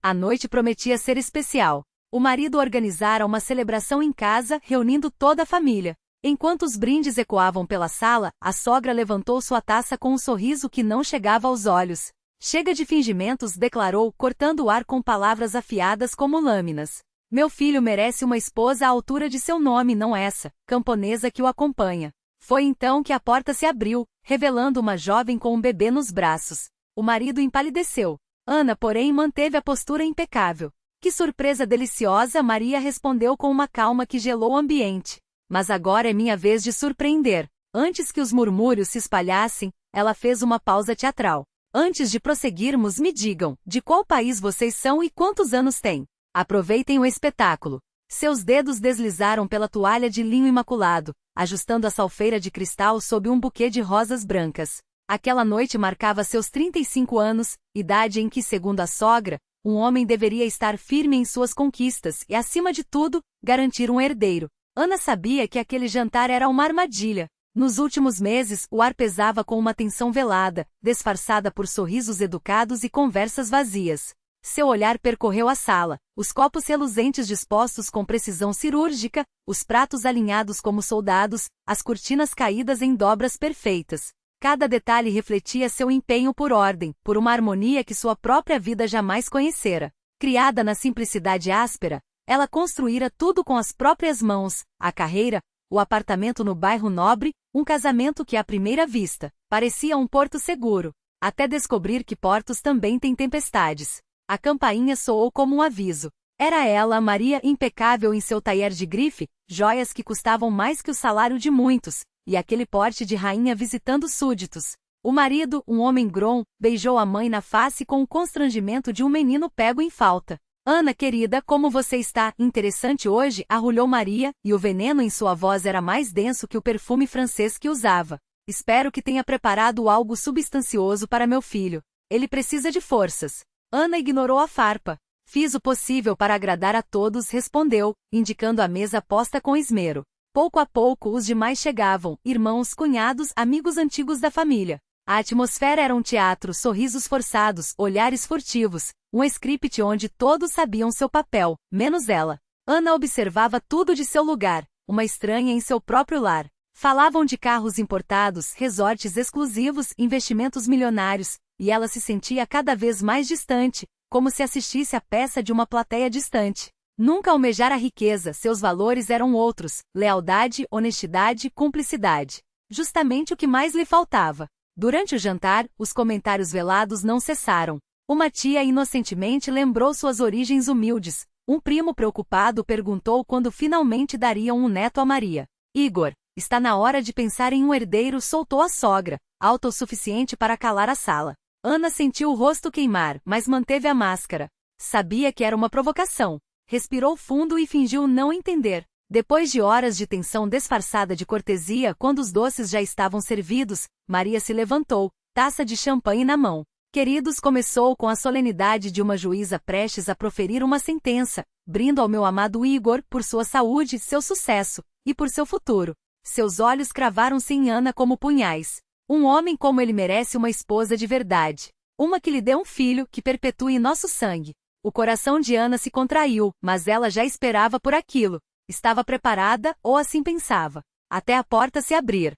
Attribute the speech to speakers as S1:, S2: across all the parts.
S1: A noite prometia ser especial. O marido organizara uma celebração em casa, reunindo toda a família. Enquanto os brindes ecoavam pela sala, a sogra levantou sua taça com um sorriso que não chegava aos olhos. Chega de fingimentos, declarou, cortando o ar com palavras afiadas como lâminas. Meu filho merece uma esposa à altura de seu nome, não essa, camponesa que o acompanha. Foi então que a porta se abriu, revelando uma jovem com um bebê nos braços. O marido empalideceu. Ana, porém, manteve a postura impecável. Que surpresa deliciosa, Maria respondeu com uma calma que gelou o ambiente. Mas agora é minha vez de surpreender. Antes que os murmúrios se espalhassem, ela fez uma pausa teatral. Antes de prosseguirmos, me digam, de qual país vocês são e quantos anos têm? Aproveitem o espetáculo. Seus dedos deslizaram pela toalha de linho imaculado, ajustando a salfeira de cristal sob um buquê de rosas brancas. Aquela noite marcava seus 35 anos, idade em que, segundo a sogra, um homem deveria estar firme em suas conquistas e, acima de tudo, garantir um herdeiro. Ana sabia que aquele jantar era uma armadilha. Nos últimos meses, o ar pesava com uma tensão velada, disfarçada por sorrisos educados e conversas vazias. Seu olhar percorreu a sala, os copos reluzentes dispostos com precisão cirúrgica, os pratos alinhados como soldados, as cortinas caídas em dobras perfeitas. Cada detalhe refletia seu empenho por ordem, por uma harmonia que sua própria vida jamais conhecera. Criada na simplicidade áspera, ela construíra tudo com as próprias mãos, a carreira, o apartamento no bairro nobre, um casamento que à primeira vista parecia um porto seguro, até descobrir que portos também têm tempestades. A campainha soou como um aviso. Era ela, Maria, impecável em seu taier de grife, joias que custavam mais que o salário de muitos, e aquele porte de rainha visitando súditos. O marido, um homem grom, beijou a mãe na face com o constrangimento de um menino pego em falta. Ana, querida, como você está? Interessante hoje, arrulhou Maria, e o veneno em sua voz era mais denso que o perfume francês que usava. Espero que tenha preparado algo substancioso para meu filho. Ele precisa de forças. Ana ignorou a farpa. Fiz o possível para agradar a todos, respondeu, indicando a mesa posta com esmero. Pouco a pouco os demais chegavam, irmãos, cunhados, amigos antigos da família. A atmosfera era um teatro, sorrisos forçados, olhares furtivos, um script onde todos sabiam seu papel, menos ela. Ana observava tudo de seu lugar, uma estranha em seu próprio lar. Falavam de carros importados, resorts exclusivos, investimentos milionários, e ela se sentia cada vez mais distante, como se assistisse à peça de uma plateia distante. Nunca almejara a riqueza, seus valores eram outros, lealdade, honestidade, cumplicidade. Justamente o que mais lhe faltava. Durante o jantar, os comentários velados não cessaram. Uma tia inocentemente lembrou suas origens humildes. Um primo preocupado perguntou quando finalmente dariam um neto a Maria. Igor, está na hora de pensar em um herdeiro, soltou a sogra, autossuficiente para calar a sala. Ana sentiu o rosto queimar, mas manteve a máscara. Sabia que era uma provocação. Respirou fundo e fingiu não entender. Depois de horas de tensão disfarçada de cortesia, quando os doces já estavam servidos, Maria se levantou, taça de champanhe na mão. Queridos, começou com a solenidade de uma juíza prestes a proferir uma sentença, brindo ao meu amado Igor por sua saúde, seu sucesso, e por seu futuro. Seus olhos cravaram-se em Ana como punhais. Um homem como ele merece uma esposa de verdade. Uma que lhe dê um filho, que perpetue nosso sangue. O coração de Ana se contraiu, mas ela já esperava por aquilo. Estava preparada, ou assim pensava, até a porta se abrir.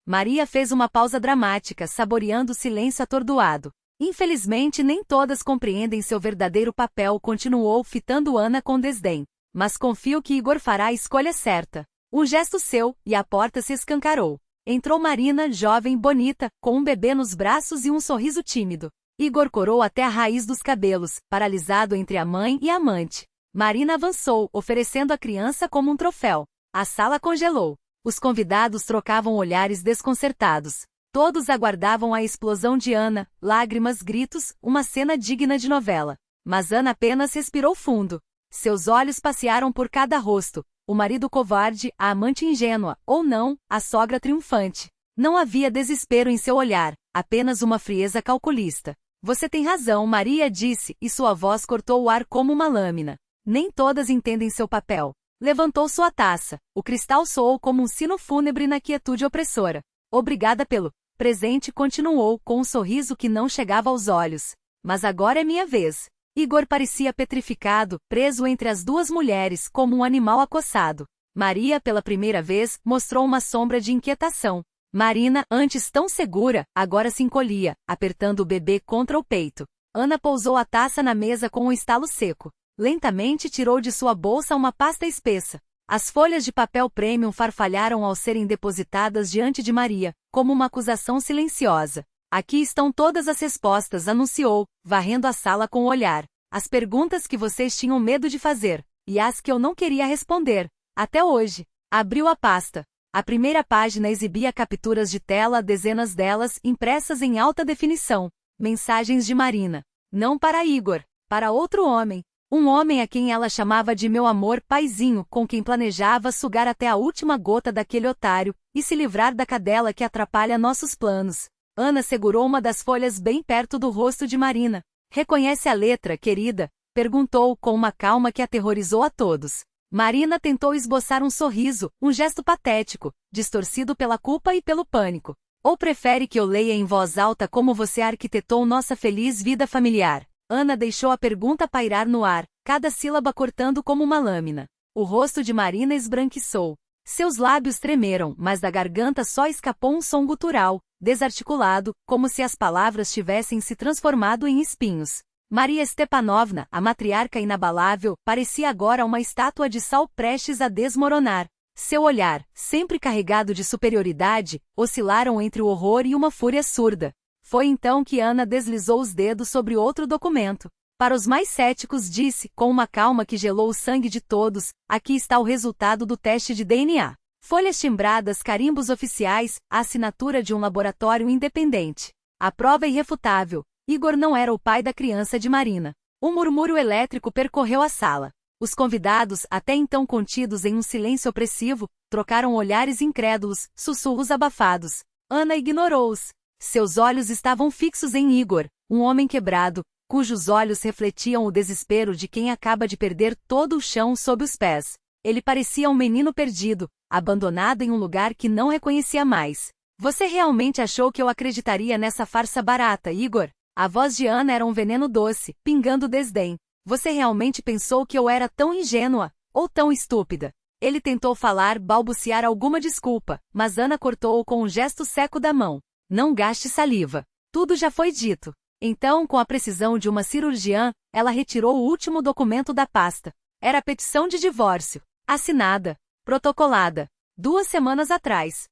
S1: Maria fez uma pausa dramática, saboreando o silêncio atordoado. Infelizmente nem todas compreendem seu verdadeiro papel, continuou fitando Ana com desdém. Mas confio que Igor fará a escolha certa. Um gesto seu, e a porta se escancarou. Entrou Marina, jovem, bonita, com um bebê nos braços e um sorriso tímido. Igor corou até a raiz dos cabelos, paralisado entre a mãe e a amante. Marina avançou, oferecendo a criança como um troféu. A sala congelou. Os convidados trocavam olhares desconcertados. Todos aguardavam a explosão de Ana, lágrimas, gritos, uma cena digna de novela. Mas Ana apenas respirou fundo. Seus olhos passearam por cada rosto. O marido covarde, a amante ingênua, ou não, a sogra triunfante. Não havia desespero em seu olhar, apenas uma frieza calculista. Você tem razão, Maria disse, e sua voz cortou o ar como uma lâmina. Nem todas entendem seu papel. Levantou sua taça. O cristal soou como um sino fúnebre na quietude opressora. Obrigada pelo presente, continuou, com um sorriso que não chegava aos olhos. Mas agora é minha vez. Igor parecia petrificado, preso entre as duas mulheres, como um animal acossado. Maria, pela primeira vez, mostrou uma sombra de inquietação. Marina, antes tão segura, agora se encolhia, apertando o bebê contra o peito. Ana pousou a taça na mesa com um estalo seco. Lentamente tirou de sua bolsa uma pasta espessa. As folhas de papel premium farfalharam ao serem depositadas diante de Maria, como uma acusação silenciosa. Aqui estão todas as respostas, anunciou, varrendo a sala com o olhar. As perguntas que vocês tinham medo de fazer, e as que eu não queria responder. Até hoje. Abriu a pasta. A primeira página exibia capturas de tela, dezenas delas, impressas em alta definição. Mensagens de Marina. Não para Igor, para outro homem. Um homem a quem ela chamava de meu amor paizinho, com quem planejava sugar até a última gota daquele otário, e se livrar da cadela que atrapalha nossos planos. Ana segurou uma das folhas bem perto do rosto de Marina. Reconhece a letra, querida? Perguntou com uma calma que aterrorizou a todos. Marina tentou esboçar um sorriso, um gesto patético, distorcido pela culpa e pelo pânico. Ou prefere que eu leia em voz alta como você arquitetou nossa feliz vida familiar? Ana deixou a pergunta pairar no ar, cada sílaba cortando como uma lâmina. O rosto de Marina esbranquiçou. Seus lábios tremeram, mas da garganta só escapou um som gutural, desarticulado, como se as palavras tivessem se transformado em espinhos. Maria Stepanovna, a matriarca inabalável, parecia agora uma estátua de sal prestes a desmoronar. Seu olhar, sempre carregado de superioridade, oscilaram entre o horror e uma fúria surda. Foi então que Ana deslizou os dedos sobre outro documento. Para os mais céticos disse, com uma calma que gelou o sangue de todos, aqui está o resultado do teste de DNA. Folhas timbradas, carimbos oficiais, a assinatura de um laboratório independente. A prova irrefutável. Igor não era o pai da criança de Marina. Um murmúrio elétrico percorreu a sala. Os convidados, até então contidos em um silêncio opressivo, trocaram olhares incrédulos, sussurros abafados. Ana ignorou-os. Seus olhos estavam fixos em Igor, um homem quebrado, cujos olhos refletiam o desespero de quem acaba de perder todo o chão sob os pés. Ele parecia um menino perdido, abandonado em um lugar que não reconhecia mais. Você realmente achou que eu acreditaria nessa farsa barata, Igor? A voz de Ana era um veneno doce, pingando desdém. Você realmente pensou que eu era tão ingênua, ou tão estúpida? Ele tentou falar, balbuciar alguma desculpa, mas Ana cortou-o com um gesto seco da mão. Não gaste saliva. Tudo já foi dito. Então, com a precisão de uma cirurgiã, ela retirou o último documento da pasta. Era a petição de divórcio. Assinada. Protocolada. 2 semanas atrás.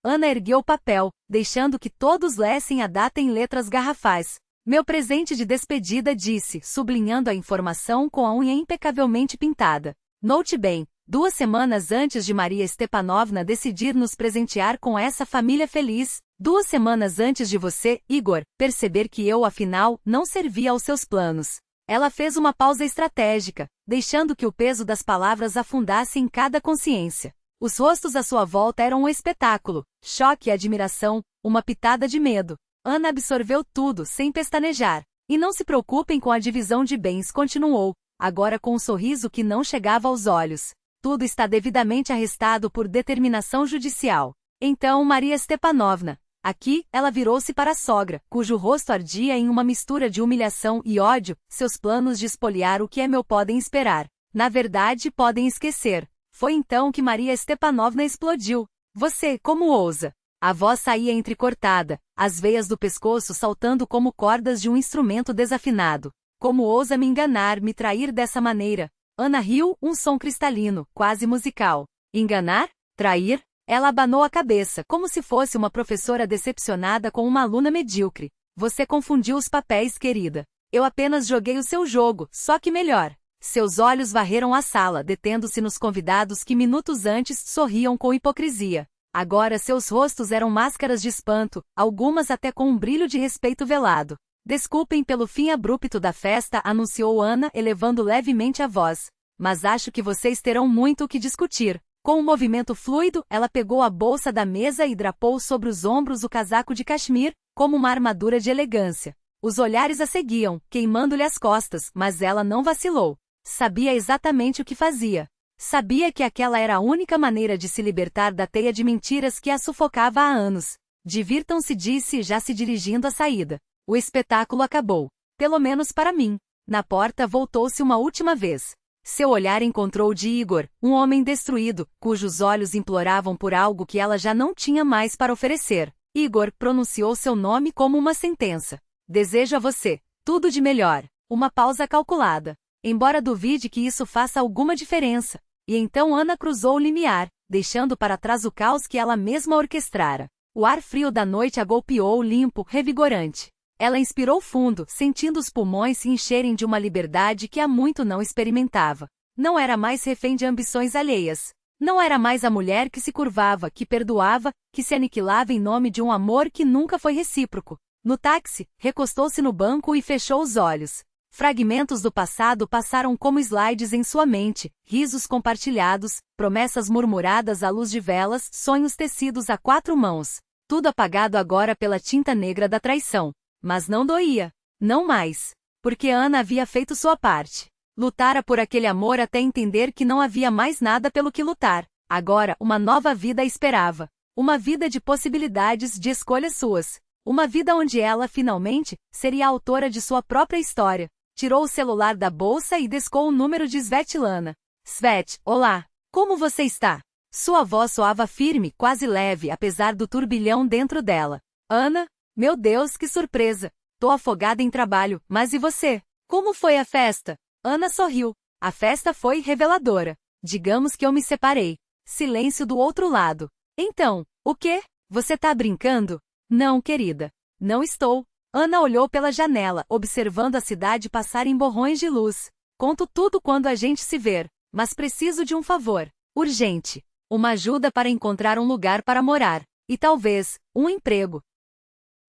S1: Ana ergueu o papel, deixando que todos lessem a data em letras garrafais. Meu presente de despedida, disse, sublinhando a informação com a unha impecavelmente pintada. Note bem, 2 semanas antes de Maria Stepanovna decidir nos presentear com essa família feliz, 2 semanas antes de você, Igor, perceber que eu, afinal, não servia aos seus planos. Ela fez uma pausa estratégica, deixando que o peso das palavras afundasse em cada consciência. Os rostos à sua volta eram um espetáculo, choque e admiração, uma pitada de medo. Ana absorveu tudo, sem pestanejar. E não se preocupem com a divisão de bens, continuou, agora com um sorriso que não chegava aos olhos. Tudo está devidamente arrestado por determinação judicial. Então, Maria Stepanovna. Aqui, ela virou-se para a sogra, cujo rosto ardia em uma mistura de humilhação e ódio. Seus planos de espoliar o que é meu podem esperar. Na verdade, podem esquecer. Foi então que Maria Stepanovna explodiu. Você, como ousa? A voz saía entrecortada, as veias do pescoço saltando como cordas de um instrumento desafinado. Como ousa me enganar, me trair dessa maneira? Ana riu, um som cristalino, quase musical. Enganar? Trair? Ela abanou a cabeça, como se fosse uma professora decepcionada com uma aluna medíocre. Você confundiu os papéis, querida. Eu apenas joguei o seu jogo, só que melhor. Seus olhos varreram a sala, detendo-se nos convidados que minutos antes sorriam com hipocrisia. Agora seus rostos eram máscaras de espanto, algumas até com um brilho de respeito velado. Desculpem pelo fim abrupto da festa, anunciou Ana, elevando levemente a voz. Mas acho que vocês terão muito o que discutir. Com um movimento fluido, ela pegou a bolsa da mesa e drapou sobre os ombros o casaco de cachemir, como uma armadura de elegância. Os olhares a seguiam, queimando-lhe as costas, mas ela não vacilou. Sabia exatamente o que fazia. Sabia que aquela era a única maneira de se libertar da teia de mentiras que a sufocava há anos. Divirtam-se, disse, já se dirigindo à saída. O espetáculo acabou. Pelo menos para mim. Na porta voltou-se uma última vez. Seu olhar encontrou o de Igor, um homem destruído, cujos olhos imploravam por algo que ela já não tinha mais para oferecer. Igor pronunciou seu nome como uma sentença. Desejo a você tudo de melhor. Uma pausa calculada. Embora duvide que isso faça alguma diferença. E então Ana cruzou o limiar, deixando para trás o caos que ela mesma orquestrara. O ar frio da noite a golpeou limpo, revigorante. Ela inspirou fundo, sentindo os pulmões se encherem de uma liberdade que há muito não experimentava. Não era mais refém de ambições alheias. Não era mais a mulher que se curvava, que perdoava, que se aniquilava em nome de um amor que nunca foi recíproco. No táxi, recostou-se no banco e fechou os olhos. Fragmentos do passado passaram como slides em sua mente, risos compartilhados, promessas murmuradas à luz de velas, sonhos tecidos a 4 mãos. Tudo apagado agora pela tinta negra da traição. Mas não doía. Não mais. Porque Ana havia feito sua parte. Lutara por aquele amor até entender que não havia mais nada pelo que lutar. Agora, uma nova vida a esperava. Uma vida de possibilidades, de escolhas suas. Uma vida onde ela, finalmente, seria a autora de sua própria história. Tirou o celular da bolsa e descou o número de Svetlana. Svet, olá. Como você está? Sua voz soava firme, quase leve, apesar do turbilhão dentro dela. Ana? Meu Deus, que surpresa! Tô afogada em trabalho, mas e você? Como foi a festa? Ana sorriu. A festa foi reveladora. Digamos que eu me separei. Silêncio do outro lado. Então, o quê? Você tá brincando? Não, querida. Não estou. Ana olhou pela janela, observando a cidade passar em borrões de luz. Conto tudo quando a gente se ver, mas preciso de um favor. Urgente. Uma ajuda para encontrar um lugar para morar. E talvez, um emprego.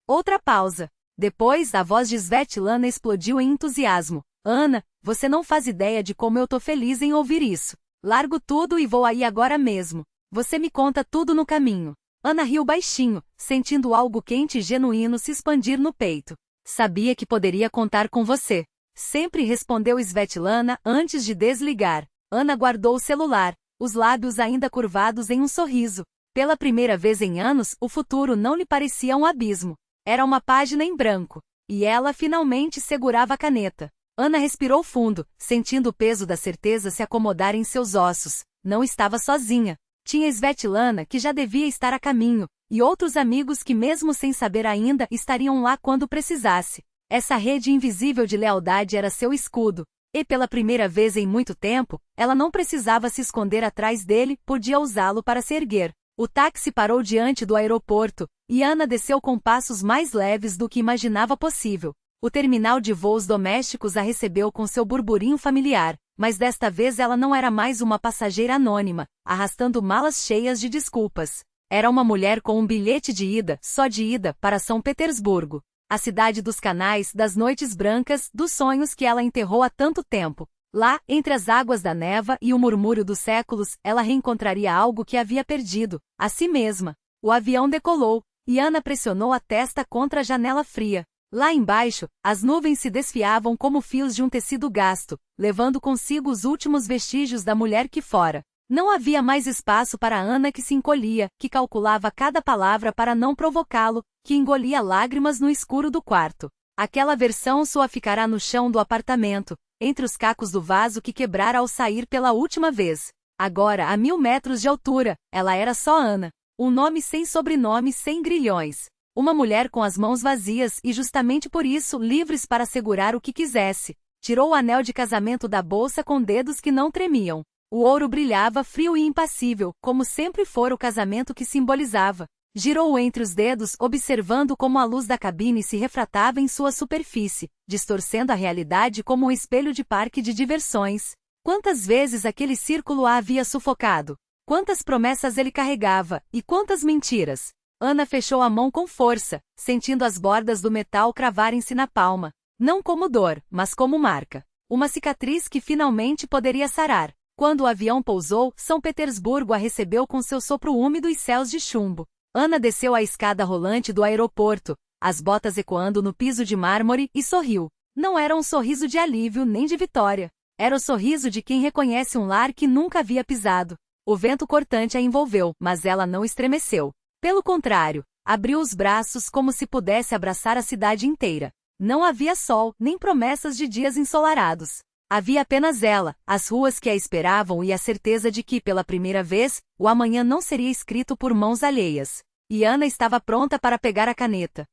S1: Outra pausa. Depois, a voz de Svetlana explodiu em entusiasmo. Ana, você não faz ideia de como eu tô feliz em ouvir isso. Largo tudo e vou aí agora mesmo. Você me conta tudo no caminho. Ana riu baixinho, sentindo algo quente e genuíno se expandir no peito. Sabia que poderia contar com você. Sempre respondeu Svetlana antes de desligar. Ana guardou o celular, os lábios ainda curvados em um sorriso. Pela primeira vez em anos, o futuro não lhe parecia um abismo. Era uma página em branco. E ela finalmente segurava a caneta. Ana respirou fundo, sentindo o peso da certeza se acomodar em seus ossos. Não estava sozinha. Tinha Svetlana, que já devia estar a caminho, e outros amigos que mesmo sem saber ainda estariam lá quando precisasse. Essa rede invisível de lealdade era seu escudo. E pela primeira vez em muito tempo, ela não precisava se esconder atrás dele, podia usá-lo para se erguer. O táxi parou diante do aeroporto, e Ana desceu com passos mais leves do que imaginava possível. O terminal de voos domésticos a recebeu com seu burburinho familiar, mas desta vez ela não era mais uma passageira anônima, arrastando malas cheias de desculpas. Era uma mulher com um bilhete de ida, só de ida, para São Petersburgo. A cidade dos canais, das noites brancas, dos sonhos que ela enterrou há tanto tempo. Lá, entre as águas da neva e o murmúrio dos séculos, ela reencontraria algo que havia perdido, a si mesma. O avião decolou, e Ana pressionou a testa contra a janela fria. Lá embaixo, as nuvens se desfiavam como fios de um tecido gasto, levando consigo os últimos vestígios da mulher que fora. Não havia mais espaço para Ana, que se encolhia, que calculava cada palavra para não provocá-lo, que engolia lágrimas no escuro do quarto. Aquela versão sua ficará no chão do apartamento, entre os cacos do vaso que quebrara ao sair pela última vez. Agora, a 1000 metros de altura, ela era só Ana. Um nome sem sobrenome, sem grilhões. Uma mulher com as mãos vazias e justamente por isso livres para segurar o que quisesse. Tirou o anel de casamento da bolsa com dedos que não tremiam. O ouro brilhava frio e impassível, como sempre fora o casamento que simbolizava. Girou-o entre os dedos, observando como a luz da cabine se refratava em sua superfície, distorcendo a realidade como um espelho de parque de diversões. Quantas vezes aquele círculo a havia sufocado? Quantas promessas ele carregava, e quantas mentiras? Ana fechou a mão com força, sentindo as bordas do metal cravarem-se na palma. Não como dor, mas como marca. Uma cicatriz que finalmente poderia sarar. Quando o avião pousou, São Petersburgo a recebeu com seu sopro úmido e céus de chumbo. Ana desceu a escada rolante do aeroporto, as botas ecoando no piso de mármore, e sorriu. Não era um sorriso de alívio nem de vitória. Era o sorriso de quem reconhece um lar que nunca havia pisado. O vento cortante a envolveu, mas ela não estremeceu. Pelo contrário, abriu os braços como se pudesse abraçar a cidade inteira. Não havia sol, nem promessas de dias ensolarados. Havia apenas ela, as ruas que a esperavam e a certeza de que, pela primeira vez, o amanhã não seria escrito por mãos alheias. E Ana estava pronta para pegar a caneta.